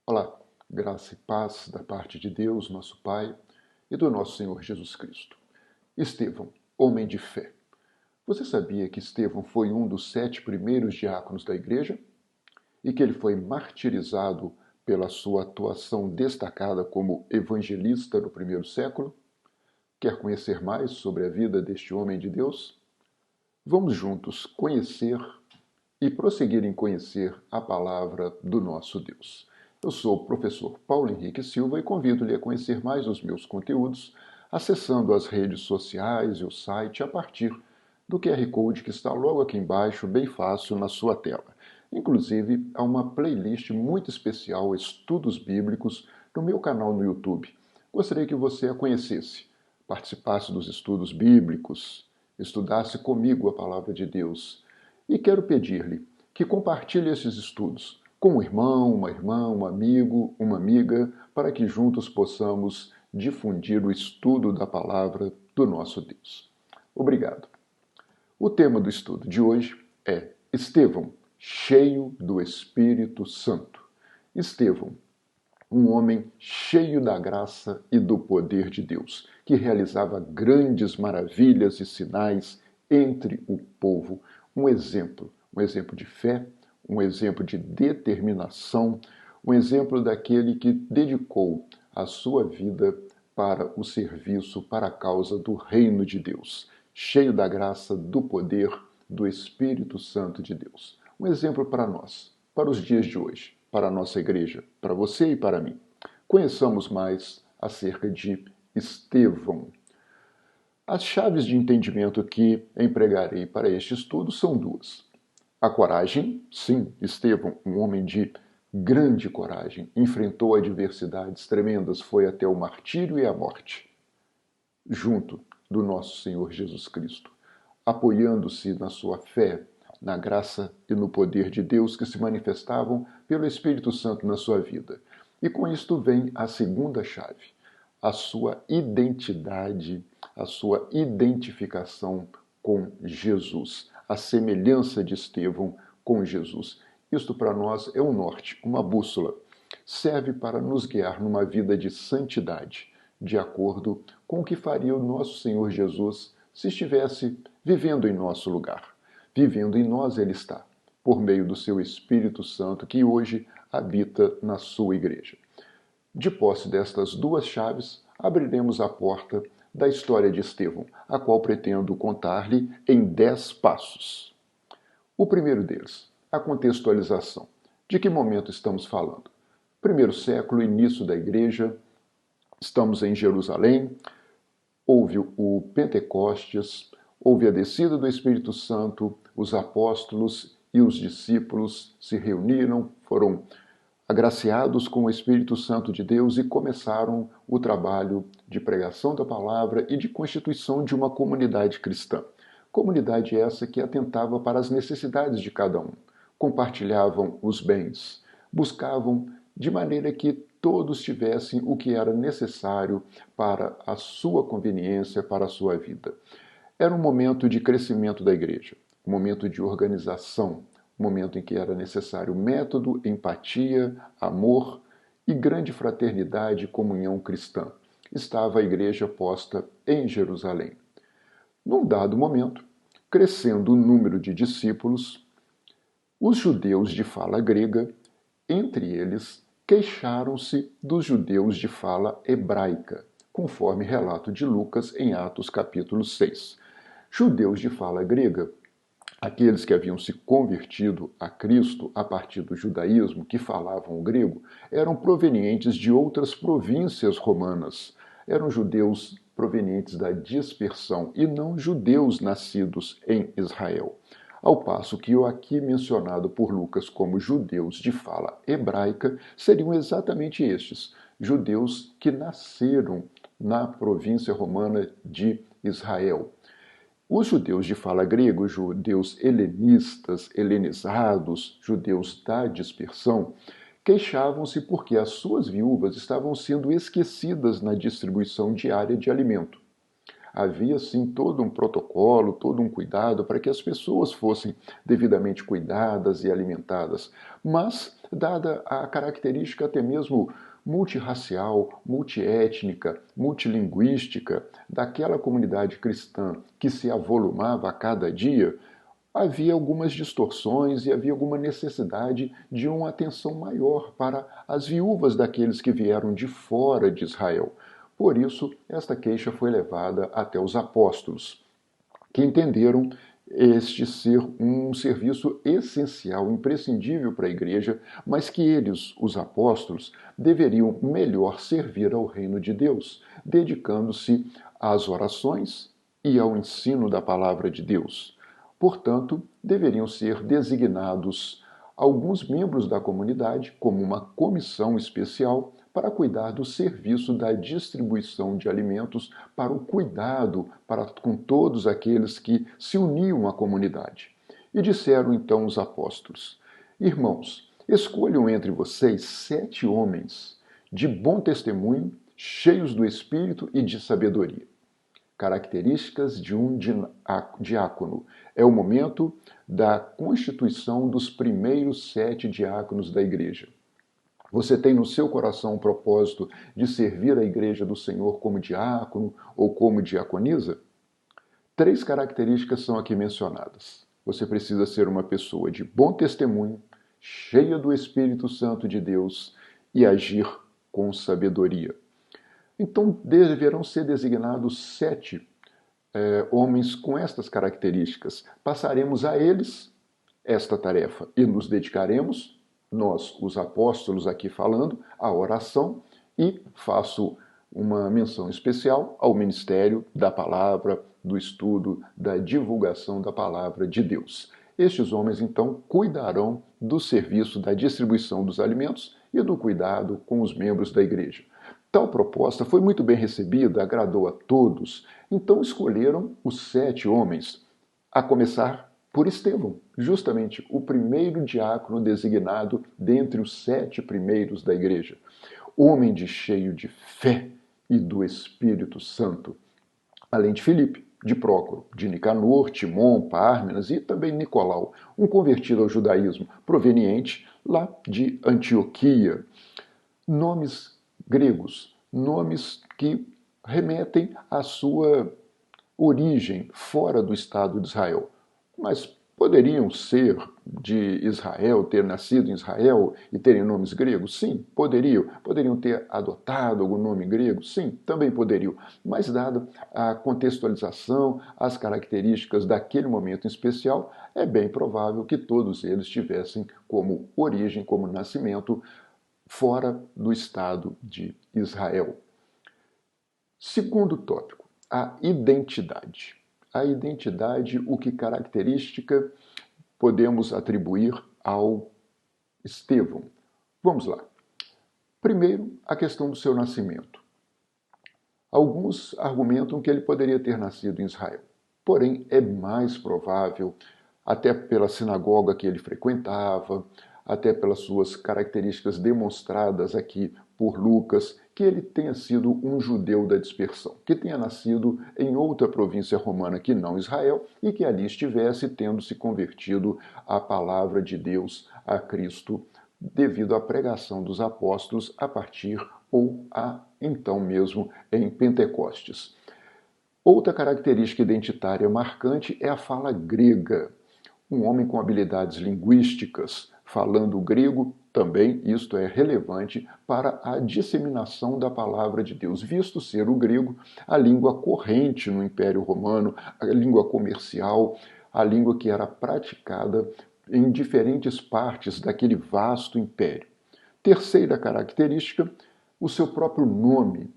Olá, graça e paz da parte de Deus, nosso Pai, e do nosso Senhor Jesus Cristo. Estevão, homem de fé. Você sabia que Estevão foi um dos 7 primeiros diáconos da igreja? E que ele foi martirizado pela sua atuação destacada como evangelista no primeiro século? Quer conhecer mais sobre a vida deste homem de Deus? Vamos juntos conhecer e prosseguir em conhecer a palavra do nosso Deus. Eu sou o professor Paulo Henrique Silva e convido-lhe a conhecer mais os meus conteúdos acessando as redes sociais e o site a partir do QR Code que está logo aqui embaixo, bem fácil na sua tela. Inclusive, há uma playlist muito especial, Estudos Bíblicos, no meu canal no YouTube. Gostaria que você a conhecesse, participasse dos estudos bíblicos, estudasse comigo a palavra de Deus. E quero pedir-lhe que compartilhe esses estudos com um irmão, uma irmã, um amigo, uma amiga, para que juntos possamos difundir o estudo da palavra do nosso Deus. Obrigado. O tema do estudo de hoje é Estevão, cheio do Espírito Santo. Estevão, um homem cheio da graça e do poder de Deus, que realizava grandes maravilhas e sinais entre o povo. Um exemplo de fé, um exemplo de determinação, um exemplo daquele que dedicou a sua vida para o serviço, para a causa do reino de Deus, cheio da graça, do poder, do Espírito Santo de Deus. Um exemplo para nós, para os dias de hoje, para a nossa igreja, para você e para mim. Conheçamos mais acerca de Estevão. As chaves de entendimento que empregarei para este estudo são duas. A coragem, sim, Estevão, um homem de grande coragem, enfrentou adversidades tremendas, foi até o martírio e a morte, junto do nosso Senhor Jesus Cristo, apoiando-se na sua fé, na graça e no poder de Deus que se manifestavam pelo Espírito Santo na sua vida. E com isto vem a segunda chave, a sua identidade, a sua identificação com Jesus, a semelhança de Estevão com Jesus. Isto para nós é um norte, uma bússola. Serve para nos guiar numa vida de santidade, de acordo com o que faria o nosso Senhor Jesus se estivesse vivendo em nosso lugar. Vivendo em nós ele está, por meio do seu Espírito Santo que hoje habita na sua igreja. De posse destas duas chaves, abriremos a porta da história de Estevão, a qual pretendo contar-lhe em 10 passos. O primeiro deles, a contextualização. De que momento estamos falando? Primeiro século, início da igreja, estamos em Jerusalém, houve o Pentecostes, houve a descida do Espírito Santo, os apóstolos e os discípulos se reuniram, foram agraciados com o Espírito Santo de Deus e começaram o trabalho de pregação da palavra e de constituição de uma comunidade cristã. Comunidade essa que atentava para as necessidades de cada um, compartilhavam os bens, buscavam de maneira que todos tivessem o que era necessário para a sua conveniência, para a sua vida. Era um momento de crescimento da igreja, um momento de organização, um momento em que era necessário método, empatia, amor e grande fraternidade e comunhão cristã. Estava a igreja posta em Jerusalém. Num dado momento, crescendo o número de discípulos, os judeus de fala grega, entre eles, queixaram-se dos judeus de fala hebraica, conforme relato de Lucas em Atos capítulo 6. Judeus de fala grega, aqueles que haviam se convertido a Cristo a partir do judaísmo, que falavam o grego, eram provenientes de outras províncias romanas. Eram judeus provenientes da dispersão e não judeus nascidos em Israel. Ao passo que o aqui mencionado por Lucas como judeus de fala hebraica seriam exatamente estes, judeus que nasceram na província romana de Israel. Os judeus de fala grega, os judeus helenistas, helenizados, judeus da dispersão, queixavam-se porque as suas viúvas estavam sendo esquecidas na distribuição diária de alimento. Havia sim todo um protocolo, todo um cuidado para que as pessoas fossem devidamente cuidadas e alimentadas, mas, dada a característica até mesmo multirracial, multiétnica, multilinguística daquela comunidade cristã que se avolumava a cada dia, havia algumas distorções e havia alguma necessidade de uma atenção maior para as viúvas daqueles que vieram de fora de Israel. Por isso, esta queixa foi levada até os apóstolos, que entenderam este ser um serviço essencial, imprescindível para a igreja, mas que eles, os apóstolos, deveriam melhor servir ao reino de Deus, dedicando-se às orações e ao ensino da palavra de Deus. Portanto, deveriam ser designados alguns membros da comunidade como uma comissão especial para cuidar do serviço da distribuição de alimentos, para o cuidado com todos aqueles que se uniam à comunidade. E disseram então os apóstolos: Irmãos, escolham entre vocês 7 homens de bom testemunho, cheios do Espírito e de sabedoria. Características de um diácono. É o momento da constituição dos primeiros 7 diáconos da igreja. Você tem no seu coração o propósito de servir a igreja do Senhor como diácono ou como diaconisa? 3 características são aqui mencionadas. Você precisa ser uma pessoa de bom testemunho, cheia do Espírito Santo de Deus e agir com sabedoria. Então, deverão ser designados 7 homens com estas características. Passaremos a eles esta tarefa e nos dedicaremos, nós, os apóstolos aqui falando, à oração, e faço uma menção especial ao ministério da palavra, do estudo, da divulgação da palavra de Deus. Estes homens, então, cuidarão do serviço da distribuição dos alimentos e do cuidado com os membros da igreja. Tal proposta foi muito bem recebida, agradou a todos, então escolheram os 7 homens, a começar por Estevão, justamente o primeiro diácono designado dentre os 7 primeiros da igreja. Homem cheio de fé e do Espírito Santo. Além de Filipe, de Prócoro, de Nicanor, Timon, Pármenas e também Nicolau, um convertido ao judaísmo, proveniente lá de Antioquia. Nomes gregos, nomes que remetem à sua origem fora do Estado de Israel. Mas poderiam ser de Israel, ter nascido em Israel e terem nomes gregos? Sim, poderiam. Poderiam ter adotado algum nome grego? Sim, também poderiam. Mas, dada a contextualização, as características daquele momento em especial, é bem provável que todos eles tivessem como origem, como nascimento, fora do Estado de Israel. Segundo tópico, a identidade. A identidade, o que característica podemos atribuir ao Estevão? Vamos lá. Primeiro, a questão do seu nascimento. Alguns argumentam que ele poderia ter nascido em Israel. Porém, é mais provável, até pela sinagoga que ele frequentava, até pelas suas características demonstradas aqui por Lucas, que ele tenha sido um judeu da dispersão, que tenha nascido em outra província romana que não Israel e que ali estivesse tendo se convertido à palavra de Deus, a Cristo, devido à pregação dos apóstolos a partir ou então mesmo em Pentecostes. Outra característica identitária marcante é a fala grega. Um homem com habilidades linguísticas, falando grego, também isto é relevante para a disseminação da palavra de Deus, visto ser o grego a língua corrente no Império Romano, a língua comercial, a língua que era praticada em diferentes partes daquele vasto império. Terceira característica, o seu próprio nome,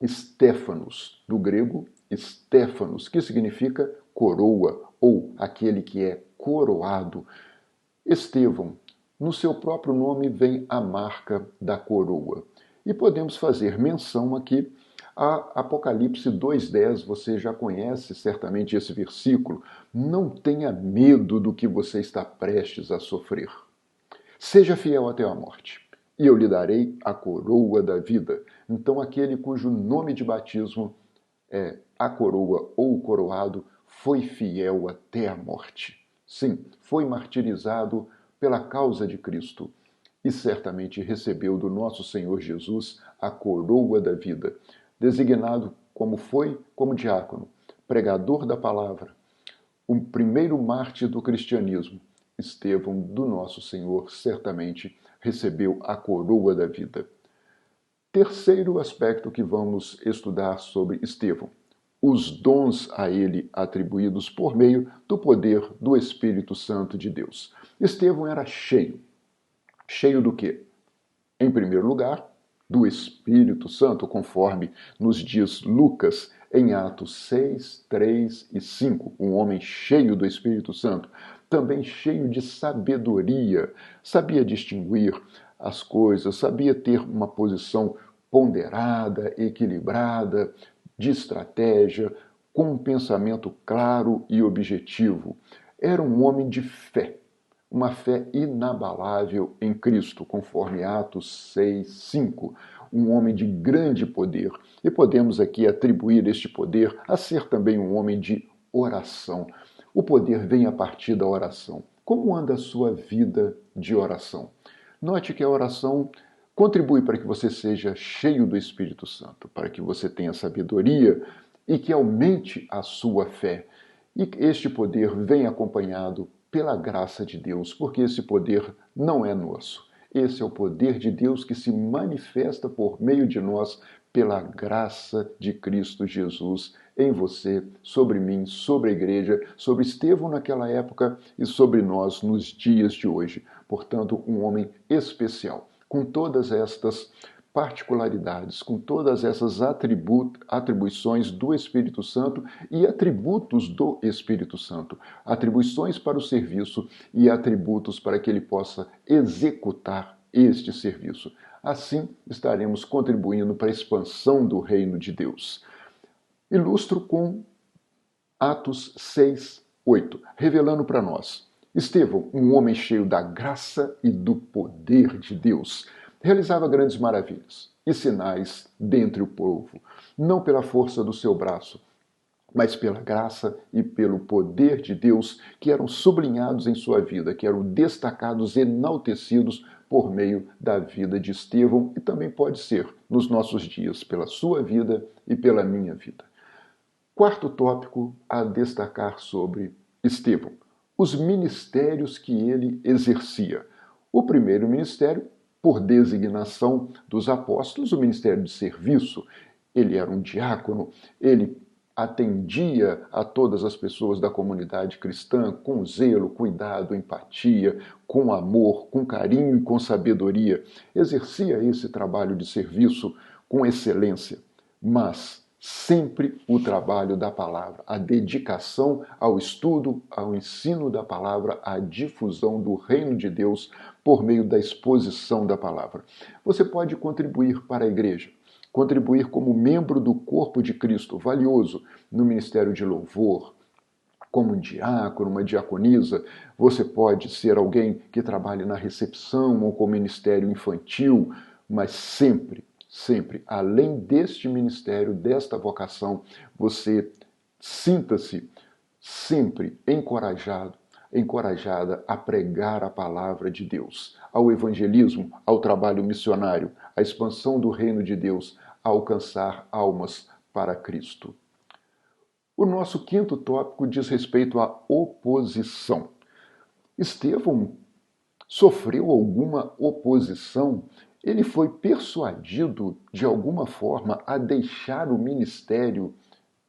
Stéfanos, do grego Stéfanos, que significa coroa ou aquele que é coroado. Estevão, no seu próprio nome vem a marca da coroa. E podemos fazer menção aqui a Apocalipse 2,10, você já conhece certamente esse versículo. Não tenha medo do que você está prestes a sofrer. Seja fiel até a morte, e eu lhe darei a coroa da vida. Então aquele cujo nome de batismo é a coroa ou coroado, foi fiel até a morte. Sim, foi martirizado pela causa de Cristo e certamente recebeu do nosso Senhor Jesus a coroa da vida, designado como diácono, pregador da palavra, o primeiro mártir do cristianismo. Estevão, do nosso Senhor, certamente recebeu a coroa da vida. Terceiro aspecto que vamos estudar sobre Estevão: os dons a ele atribuídos por meio do poder do Espírito Santo de Deus. Estevão era cheio. Cheio do quê? Em primeiro lugar, do Espírito Santo, conforme nos diz Lucas em Atos 6, 3 e 5. Um homem cheio do Espírito Santo, também cheio de sabedoria, sabia distinguir as coisas, sabia ter uma posição ponderada, equilibrada, de estratégia, com um pensamento claro e objetivo. Era um homem de fé, uma fé inabalável em Cristo, conforme Atos 6, 5. Um homem de grande poder. E podemos aqui atribuir este poder a ser também um homem de oração. O poder vem a partir da oração. Como anda a sua vida de oração? Note que a oração contribui para que você seja cheio do Espírito Santo, para que você tenha sabedoria e que aumente a sua fé. E este poder vem acompanhado pela graça de Deus, porque esse poder não é nosso. Esse é o poder de Deus que se manifesta por meio de nós pela graça de Cristo Jesus em você, sobre mim, sobre a igreja, sobre Estevão naquela época e sobre nós nos dias de hoje. Portanto, um homem especial, com todas estas particularidades, com todas essas atribuições do Espírito Santo e atributos do Espírito Santo, atribuições para o serviço e atributos para que ele possa executar este serviço. Assim, estaremos contribuindo para a expansão do reino de Deus. Ilustro com Atos 6, 8, revelando para nós: Estevão, um homem cheio da graça e do poder de Deus, realizava grandes maravilhas e sinais dentre o povo, não pela força do seu braço, mas pela graça e pelo poder de Deus que eram sublinhados em sua vida, que eram destacados, enaltecidos por meio da vida de Estevão e também pode ser nos nossos dias, pela sua vida e pela minha vida. Quarto tópico a destacar sobre Estevão: os ministérios que ele exercia. O primeiro ministério, por designação dos apóstolos, o ministério de serviço. Ele era um diácono, ele atendia a todas as pessoas da comunidade cristã com zelo, cuidado, empatia, com amor, com carinho e com sabedoria. Exercia esse trabalho de serviço com excelência, mas sempre o trabalho da palavra, a dedicação ao estudo, ao ensino da palavra, à difusão do reino de Deus por meio da exposição da palavra. Você pode contribuir para a igreja, contribuir como membro do corpo de Cristo, valioso, no ministério de louvor, como um diácono, uma diaconisa. Você pode ser alguém que trabalhe na recepção ou com ministério infantil, mas sempre, além deste ministério, desta vocação, você sinta-se sempre encorajada a pregar a palavra de Deus, ao evangelismo, ao trabalho missionário, à expansão do reino de Deus, a alcançar almas para Cristo. O nosso quinto tópico diz respeito à oposição. Estevão sofreu alguma oposição? Ele foi persuadido, de alguma forma, a deixar o ministério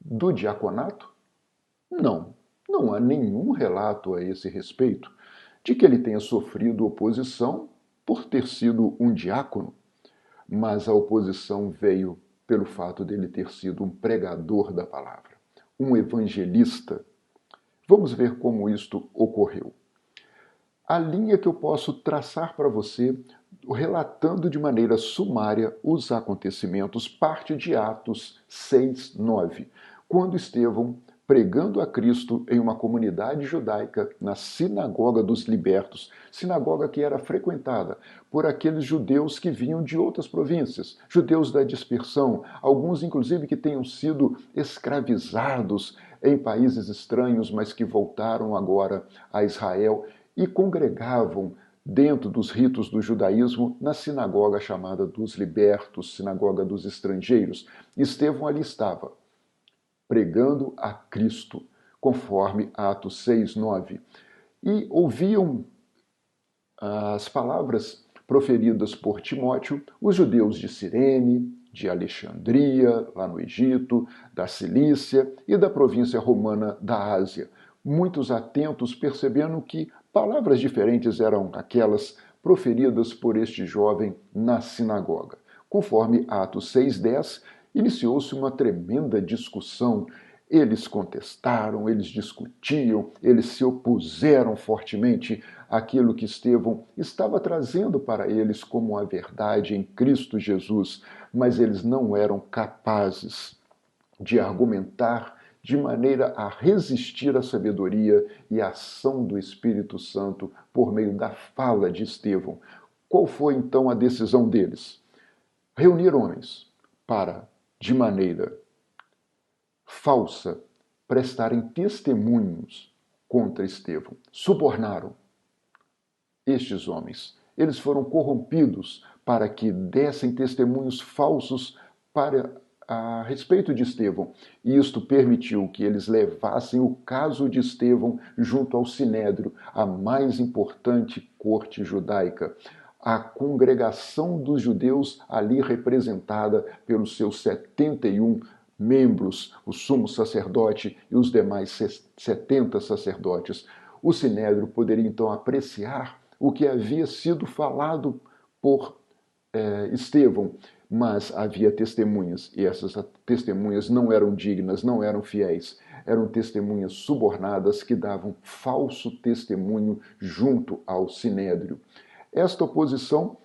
do diaconato? Não há nenhum relato a esse respeito de que ele tenha sofrido oposição por ter sido um diácono, mas a oposição veio pelo fato dele ter sido um pregador da palavra, um evangelista. Vamos ver como isto ocorreu. A linha que eu posso traçar para você, relatando de maneira sumária os acontecimentos, parte de Atos 6, 9, quando Estevão pregando a Cristo em uma comunidade judaica, na Sinagoga dos Libertos, sinagoga que era frequentada por aqueles judeus que vinham de outras províncias, judeus da dispersão, alguns inclusive que tenham sido escravizados em países estranhos, mas que voltaram agora a Israel e congregavam dentro dos ritos do judaísmo na sinagoga chamada dos Libertos, sinagoga dos estrangeiros. Estevão ali estava, pregando a Cristo, conforme Atos 6:9. E ouviam as palavras proferidas por Timóteo, os judeus de Cirene, de Alexandria, lá no Egito, da Cilícia e da província romana da Ásia. Muitos atentos percebendo que palavras diferentes eram aquelas proferidas por este jovem na sinagoga. Conforme Atos 6:10, iniciou-se uma tremenda discussão. Eles contestaram, eles discutiam, eles se opuseram fortemente àquilo que Estevão estava trazendo para eles como a verdade em Cristo Jesus, mas eles não eram capazes de argumentar de maneira a resistir à sabedoria e à ação do Espírito Santo por meio da fala de Estevão. Qual foi então a decisão deles? Reunir homens para, de maneira falsa, prestarem testemunhos contra Estevão. Subornaram estes homens. Eles foram corrompidos para que dessem testemunhos falsos a respeito de Estevão. E isto permitiu que eles levassem o caso de Estevão junto ao Sinédrio, a mais importante corte judaica. A congregação dos judeus ali representada pelos seus 71 membros, o sumo sacerdote e os demais 70 sacerdotes. O Sinédrio poderia então apreciar o que havia sido falado por Estevão, mas havia testemunhas, e essas testemunhas não eram dignas, não eram fiéis, eram testemunhas subornadas que davam falso testemunho junto ao Sinédrio. Esta oposição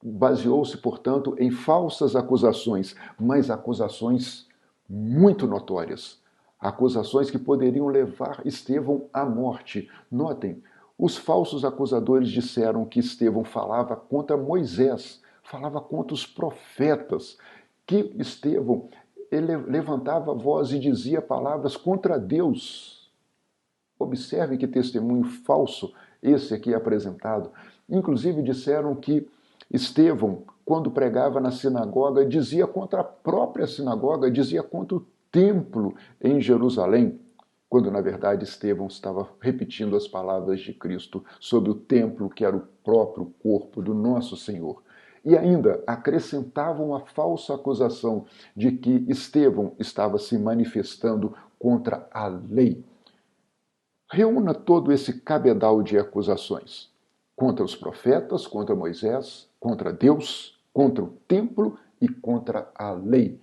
baseou-se, portanto, em falsas acusações, mas acusações muito notórias, acusações que poderiam levar Estevão à morte. Notem, os falsos acusadores disseram que Estevão falava contra Moisés, falava contra os profetas, que Estevão ele levantava a voz e dizia palavras contra Deus. Observe que testemunho falso esse aqui é apresentado. Inclusive disseram que Estevão, quando pregava na sinagoga, dizia contra a própria sinagoga, dizia contra o templo em Jerusalém, quando na verdade Estevão estava repetindo as palavras de Cristo sobre o templo que era o próprio corpo do nosso Senhor. E ainda acrescentavam a falsa acusação de que Estevão estava se manifestando contra a lei. Reúna todo esse cabedal de acusações contra os profetas, contra Moisés, contra Deus, contra o templo e contra a lei.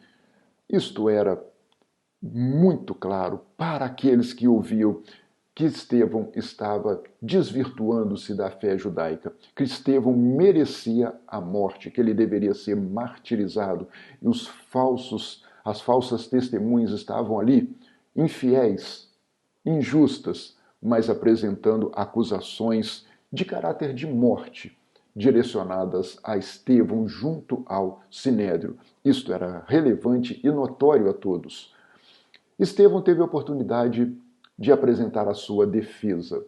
Isto era muito claro para aqueles que ouviam que Estevão estava desvirtuando-se da fé judaica, que Estevão merecia a morte, que ele deveria ser martirizado, e as falsas testemunhas estavam ali, infiéis, injustas, mas apresentando acusações de caráter de morte, direcionadas a Estevão junto ao Sinédrio. Isto era relevante e notório a todos. Estevão teve a oportunidade de apresentar a sua defesa.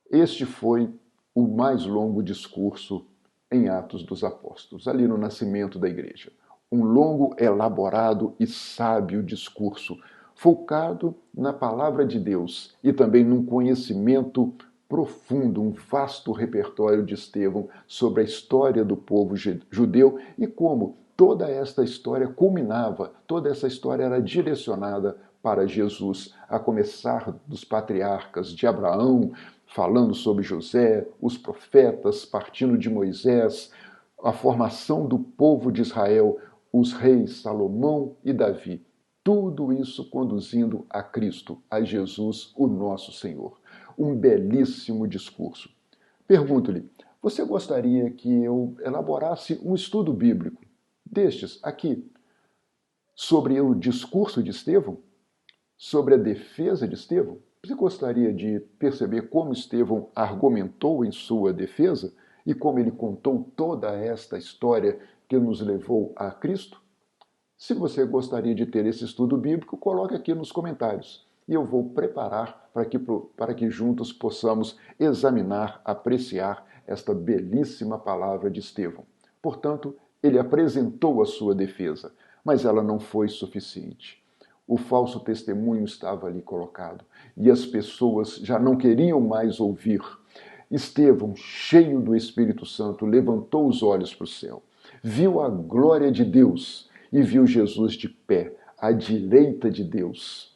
Este foi o mais longo discurso em Atos dos Apóstolos, ali no nascimento da igreja. Um longo, elaborado e sábio discurso, focado na palavra de Deus e também num conhecimento profundo, um vasto repertório de Estevão sobre a história do povo judeu e como toda esta história culminava, toda essa história era direcionada para Jesus, a começar dos patriarcas de Abraão, falando sobre José, os profetas, partindo de Moisés, a formação do povo de Israel, os reis Salomão e Davi. Tudo isso conduzindo a Cristo, a Jesus, o nosso Senhor. Um belíssimo discurso. Pergunto-lhe, você gostaria que eu elaborasse um estudo bíblico destes aqui, sobre o discurso de Estevão? sobre a defesa de Estevão? Você gostaria de perceber como Estevão argumentou em sua defesa e como ele contou toda esta história que nos levou a Cristo? Se você gostaria de ter esse estudo bíblico, coloque aqui nos comentários e eu vou preparar para que juntos possamos examinar, apreciar esta belíssima palavra de Estevão. Portanto, ele apresentou a sua defesa, mas ela não foi suficiente. O falso testemunho estava ali colocado e as pessoas já não queriam mais ouvir. Estevão, cheio do Espírito Santo, levantou os olhos para o céu, viu a glória de Deus e viu Jesus de pé, à direita de Deus.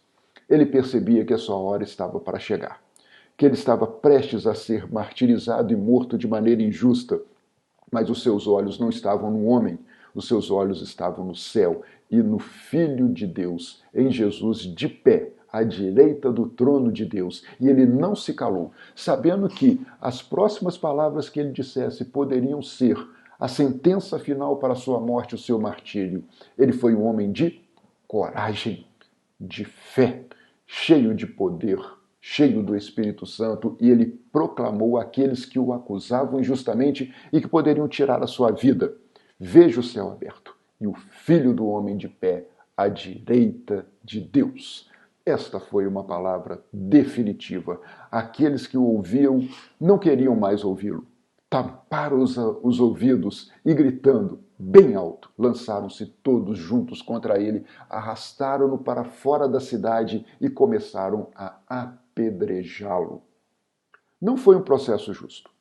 Ele percebia que a sua hora estava para chegar, que ele estava prestes a ser martirizado e morto de maneira injusta, mas os seus olhos não estavam no homem, os seus olhos estavam no céu e no Filho de Deus, em Jesus de pé, à direita do trono de Deus. E ele não se calou, sabendo que as próximas palavras que ele dissesse poderiam ser a sentença final para a sua morte, o seu martírio. Ele foi um homem de coragem, de fé, cheio de poder, cheio do Espírito Santo, e ele proclamou àqueles que o acusavam injustamente e que poderiam tirar a sua vida: veja o céu aberto e o Filho do Homem de pé à direita de Deus. Esta foi uma palavra definitiva. Aqueles que o ouviam não queriam mais ouvi-lo. Tamparam os ouvidos e, gritando bem alto, lançaram-se todos juntos contra ele, arrastaram-no para fora da cidade e começaram a apedrejá-lo. Não foi um processo justo.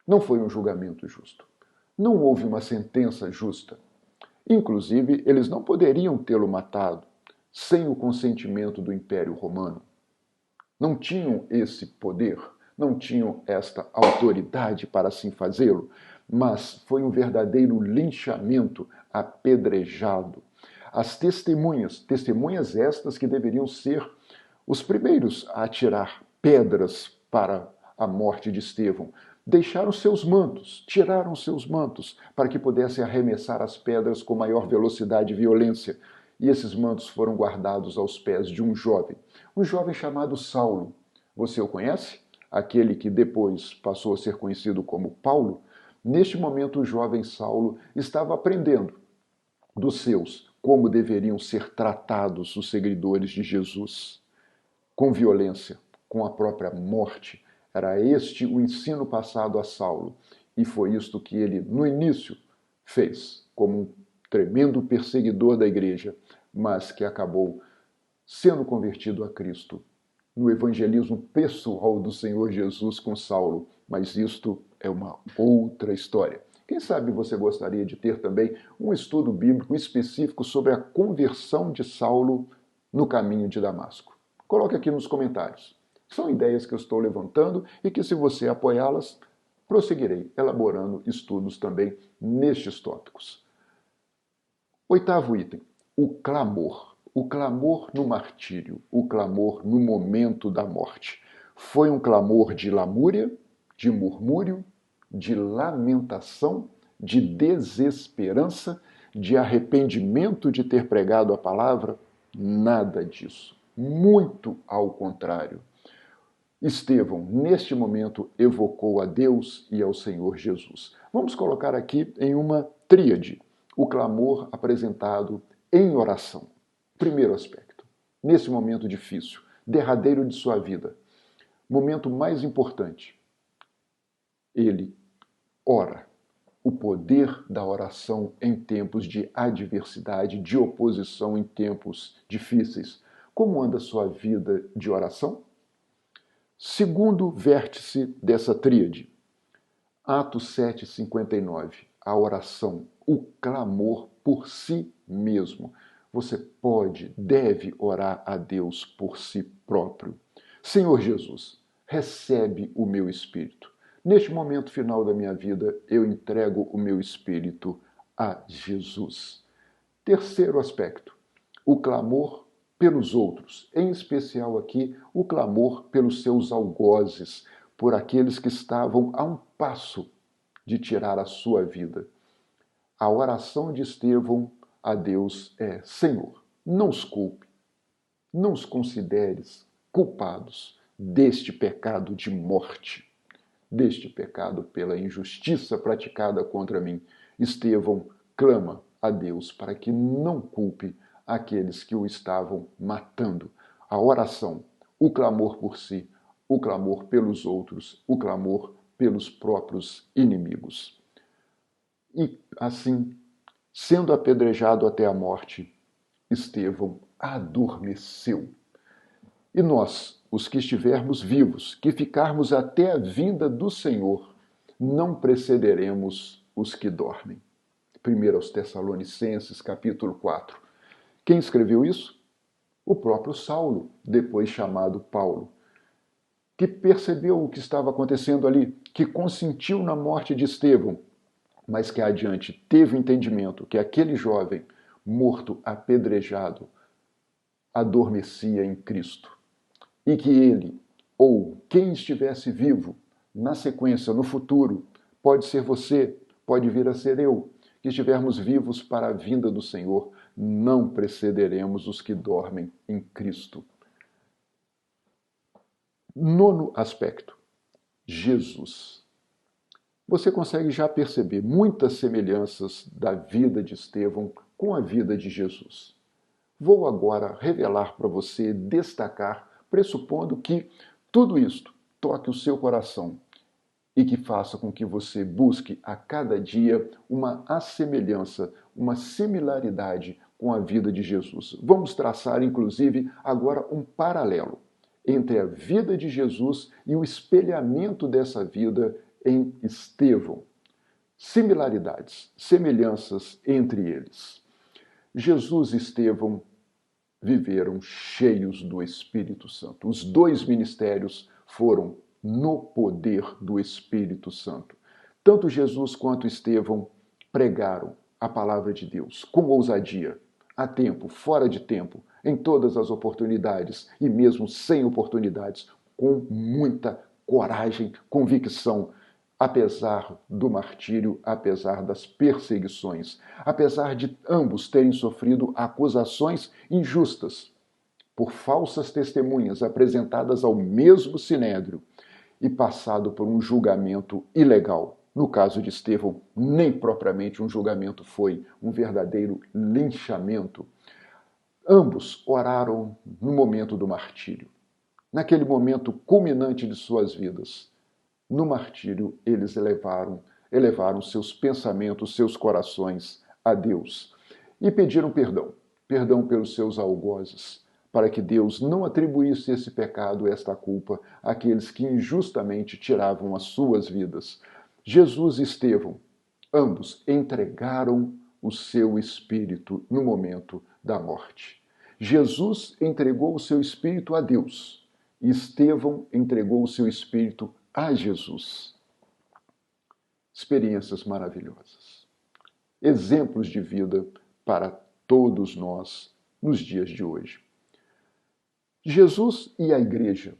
Não foi um julgamento justo. Não houve uma sentença justa. Inclusive, eles não poderiam tê-lo matado sem o consentimento do Império Romano. Não tinham esse poder, não tinham esta autoridade para assim fazê-lo, mas foi um verdadeiro linchamento, apedrejado. As testemunhas estas que deveriam ser os primeiros a atirar pedras para a morte de Estevão, deixaram seus mantos, tiraram seus mantos, para que pudessem arremessar as pedras com maior velocidade e violência. E esses mantos foram guardados aos pés de um jovem chamado Saulo. Você o conhece? Aquele que depois passou a ser conhecido como Paulo. Neste momento, o jovem Saulo estava aprendendo dos seus como deveriam ser tratados os seguidores de Jesus. Com violência, com a própria morte. Era este o ensino passado a Saulo. E foi isto que ele, no início, fez, como um tremendo perseguidor da igreja, mas que acabou sendo convertido a Cristo no evangelismo pessoal do Senhor Jesus com Saulo. Mas isto é uma outra história. Quem sabe você gostaria de ter também um estudo bíblico específico sobre a conversão de Saulo no caminho de Damasco? Coloque aqui nos comentários. São ideias que eu estou levantando e que, se você apoiá-las, prosseguirei elaborando estudos também nestes tópicos. Oitavo item, o clamor. O clamor no martírio, o clamor no momento da morte. Foi um clamor de lamúria, de murmúrio, de lamentação, de desesperança, de arrependimento de ter pregado a palavra? Nada disso. Muito ao contrário. Estevão, neste momento, evocou a Deus e ao Senhor Jesus. Vamos colocar aqui em uma tríade o clamor apresentado em oração. Primeiro aspecto, nesse momento difícil, derradeiro de sua vida, momento mais importante, ele ora. O poder da oração em tempos de adversidade, de oposição em tempos difíceis. Como anda a sua vida de oração? Segundo vértice dessa tríade, Atos 7,59, a oração, o clamor por si mesmo. Você pode, deve orar a Deus por si próprio. Senhor Jesus, recebe o meu espírito. Neste momento final da minha vida, eu entrego o meu espírito a Jesus. Terceiro aspecto, o clamor pelos outros, em especial aqui o clamor pelos seus algozes, por aqueles que estavam a um passo de tirar a sua vida. A oração de Estevão a Deus é: Senhor, não os culpe, não os consideres culpados deste pecado de morte, deste pecado pela injustiça praticada contra mim. Estevão clama a Deus para que não culpe aqueles que o estavam matando. A oração, o clamor por si, o clamor pelos outros, o clamor pelos próprios inimigos. E assim, sendo apedrejado até a morte, Estevão adormeceu. E nós, os que estivermos vivos, que ficarmos até a vinda do Senhor, não precederemos os que dormem. 1 aos Tessalonicenses, capítulo 4. Quem escreveu isso? O próprio Saulo, depois chamado Paulo, que percebeu o que estava acontecendo ali, que consentiu na morte de Estevão, mas que adiante teve o entendimento que aquele jovem, morto, apedrejado, adormecia em Cristo. E que ele, ou quem estivesse vivo, na sequência, no futuro, pode ser você, pode vir a ser eu, que estivermos vivos para a vinda do Senhor, não precederemos os que dormem em Cristo. Nono aspecto, Jesus. Você consegue já perceber muitas semelhanças da vida de Estevão com a vida de Jesus. Vou agora revelar para você, destacar, pressupondo que tudo isto toque o seu coração e que faça com que você busque a cada dia uma assemelhança, uma similaridade com a vida de Jesus. Vamos traçar, inclusive, agora um paralelo entre a vida de Jesus e o espelhamento dessa vida em Estevão. Similaridades, semelhanças entre eles. Jesus e Estevão viveram cheios do Espírito Santo. Os dois ministérios foram no poder do Espírito Santo. Tanto Jesus quanto Estevão pregaram a palavra de Deus com ousadia, a tempo, fora de tempo, em todas as oportunidades e mesmo sem oportunidades, com muita coragem, convicção, apesar do martírio, apesar das perseguições, apesar de ambos terem sofrido acusações injustas por falsas testemunhas apresentadas ao mesmo sinédrio e passado por um julgamento ilegal. No caso de Estevão, nem propriamente um julgamento foi, um verdadeiro linchamento. Ambos oraram no momento do martírio, naquele momento culminante de suas vidas. No martírio, eles elevaram seus pensamentos, seus corações a Deus e pediram perdão pelos seus algozes, para que Deus não atribuísse esse pecado, esta culpa, àqueles que injustamente tiravam as suas vidas. Jesus e Estevão, ambos entregaram o seu espírito no momento da morte. Jesus entregou o seu espírito a Deus e Estevão entregou o seu espírito a Jesus. Experiências maravilhosas. Exemplos de vida para todos nós nos dias de hoje. Jesus e a igreja.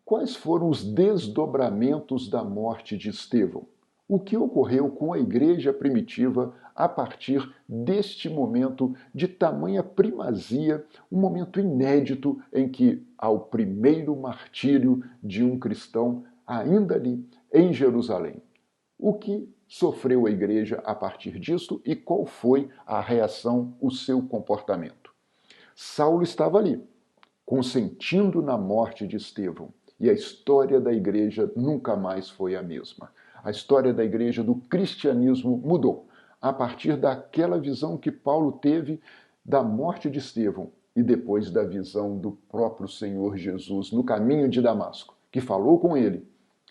Quais foram os desdobramentos da morte de Estevão? O que ocorreu com a igreja primitiva a partir deste momento de tamanha primazia, um momento inédito em que, ao primeiro martírio de um cristão, ainda ali em Jerusalém. O que sofreu a igreja a partir disto e qual foi a reação, o seu comportamento? Saulo estava ali, consentindo na morte de Estevão, e a história da igreja nunca mais foi a mesma. A história da igreja, do cristianismo, mudou a partir daquela visão que Paulo teve da morte de Estevão e depois da visão do próprio Senhor Jesus no caminho de Damasco, que falou com ele,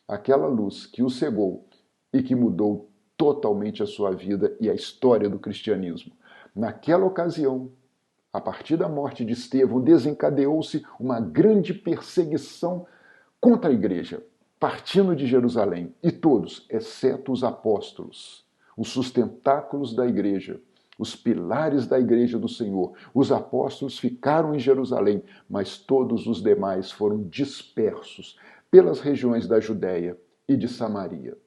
aquela luz que o cegou e que mudou totalmente a sua vida e a história do cristianismo. Naquela ocasião, a partir da morte de Estevão, desencadeou-se uma grande perseguição contra a igreja, partindo de Jerusalém, e todos, exceto os apóstolos, os sustentáculos da igreja, os pilares da igreja do Senhor, os apóstolos ficaram em Jerusalém, mas todos os demais foram dispersos pelas regiões da Judéia e de Samaria.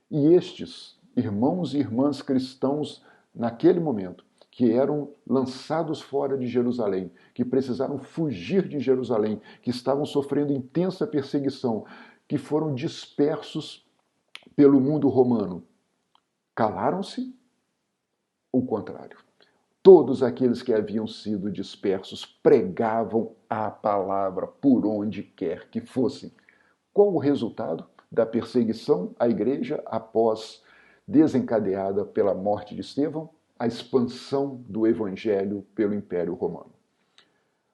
E estes irmãos e irmãs cristãos, naquele momento, que eram lançados fora de Jerusalém, que precisaram fugir de Jerusalém, que estavam sofrendo intensa perseguição, que foram dispersos pelo mundo romano, calaram-se? O contrário. Todos aqueles que haviam sido dispersos pregavam a palavra por onde quer que fossem. Qual o resultado da perseguição à igreja após desencadeada pela morte de Estevão? A expansão do evangelho pelo Império Romano.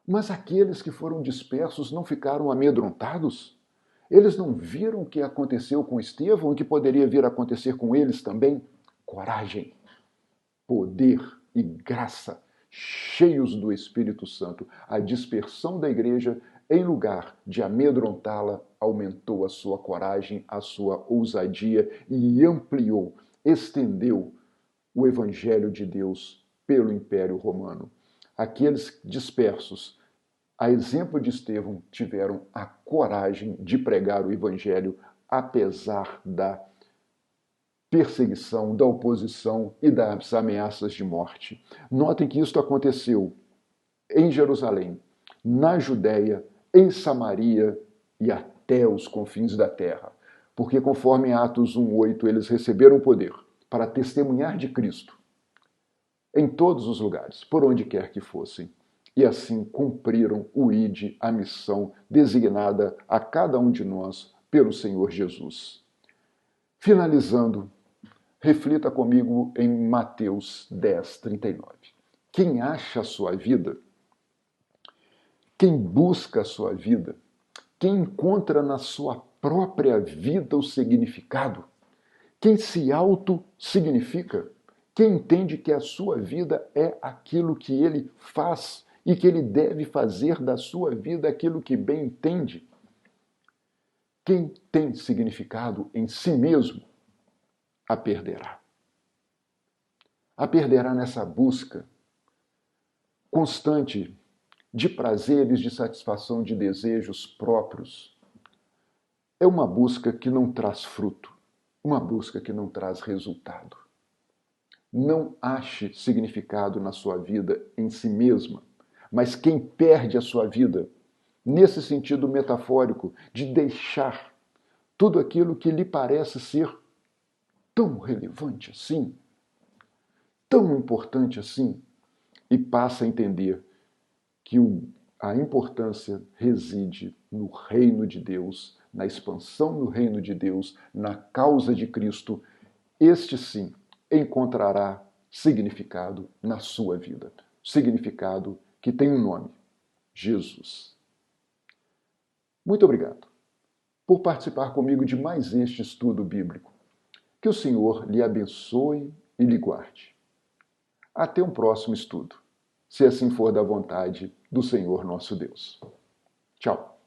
Mas aqueles que foram dispersos não ficaram amedrontados? Eles não viram o que aconteceu com Estevão e que poderia vir a acontecer com eles também? Coragem, poder e graça, cheios do Espírito Santo. A dispersão da igreja, em lugar de amedrontá-la, aumentou a sua coragem, a sua ousadia e ampliou, estendeu o Evangelho de Deus pelo Império Romano. Aqueles dispersos, a exemplo de Estevão, tiveram a coragem de pregar o Evangelho apesar da perseguição, da oposição e das ameaças de morte. Notem que isto aconteceu em Jerusalém, na Judéia, em Samaria e até os confins da terra. Porque, conforme Atos 1:8, eles receberam o poder para testemunhar de Cristo em todos os lugares, por onde quer que fossem. E assim cumpriram o ide, a missão designada a cada um de nós pelo Senhor Jesus. Finalizando, reflita comigo em Mateus 10:39. Quem acha a sua vida, quem busca a sua vida, quem encontra na sua própria vida o significado, quem se auto-significa, quem entende que a sua vida é aquilo que ele faz e que ele deve fazer da sua vida aquilo que bem entende, quem tem significado em si mesmo, a perderá. A perderá nessa busca constante de prazeres, de satisfação de desejos próprios. É uma busca que não traz fruto, uma busca que não traz resultado. Não ache significado na sua vida em si mesma, mas quem perde a sua vida, nesse sentido metafórico, de deixar tudo aquilo que lhe parece ser tão relevante assim, tão importante assim, e passa a entender que a importância reside no reino de Deus, na expansão do reino de Deus, na causa de Cristo, este sim encontrará significado na sua vida. Significado que tem um nome: Jesus. Muito obrigado por participar comigo de mais este estudo bíblico. Que o Senhor lhe abençoe e lhe guarde. Até um próximo estudo, se assim for da vontade do Senhor nosso Deus. Tchau.